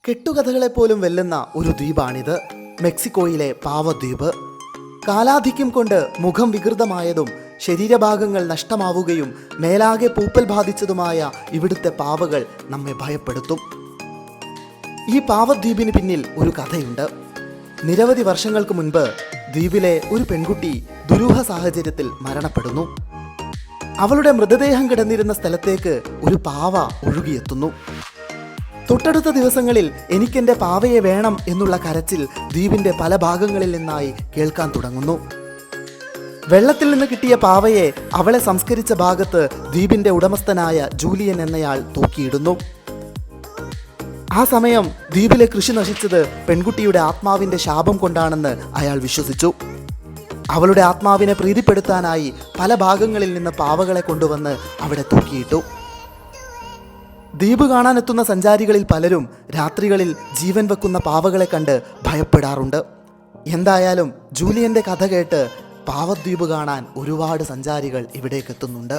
കെട്ടുകഥകളെപ്പോലും വെല്ലുന്ന ഒരു ദ്വീപാണിത്, മെക്സിക്കോയിലെ പാവദ്വീപ്. കാലാധിക്യം കൊണ്ട് മുഖം വികൃതമായതും ശരീരഭാഗങ്ങൾ നഷ്ടമാവുകയും മേലാകെ പൂപ്പൽ ബാധിച്ചതുമായ ഇവിടുത്തെ പാവകൾ നമ്മെ ഭയപ്പെടുത്തും. ഈ പാവദ്വീപിന് പിന്നിൽ ഒരു കഥയുണ്ട്. നിരവധി വർഷങ്ങൾക്ക് മുൻപ് ദ്വീപിലെ ഒരു പെൺകുട്ടി ദുരൂഹ സാഹചര്യത്തിൽ മരണപ്പെടുന്നു. അവളുടെ മൃതദേഹം കിടന്നിരുന്ന സ്ഥലത്തേക്ക് ഒരു പാവ ഒഴുകിയെത്തുന്നു. തൊട്ടടുത്ത ദിവസങ്ങളിൽ എനിക്കെൻ്റെ പാവയെ വേണം എന്നുള്ള കരച്ചിൽ ദ്വീപിൻ്റെ പല ഭാഗങ്ങളിൽ നിന്നായി കേൾക്കാൻ തുടങ്ങുന്നു. വെള്ളത്തിൽ നിന്ന് കിട്ടിയ പാവയെ അവളെ സംസ്കരിച്ച ഭാഗത്ത് ദ്വീപിൻ്റെ ഉടമസ്ഥനായ ജൂലിയൻ എന്നയാൾ തൂക്കിയിടുന്നു. ആ സമയം ദ്വീപിലെ കൃഷി നശിച്ചത് പെൺകുട്ടിയുടെ ആത്മാവിൻ്റെ ശാപം കൊണ്ടാണെന്ന് അയാൾ വിശ്വസിച്ചു. അവളുടെ ആത്മാവിനെ പ്രീതിപ്പെടുത്താനായി പല ഭാഗങ്ങളിൽ നിന്ന് പാവകളെ കൊണ്ടുവന്ന് അവിടെ തൂക്കിയിട്ടു. ദ്വീപ് കാണാനെത്തുന്ന സഞ്ചാരികളിൽ പലരും രാത്രികളിൽ ജീവൻ വെക്കുന്ന പാവകളെ കണ്ട് ഭയപ്പെടാറുണ്ട്. എന്തായാലും ജൂലിയൻ്റെ കഥ കേട്ട് പാവദ്വീപ് കാണാൻ ഒരുപാട് സഞ്ചാരികൾ ഇവിടേക്കെത്തുന്നുണ്ട്.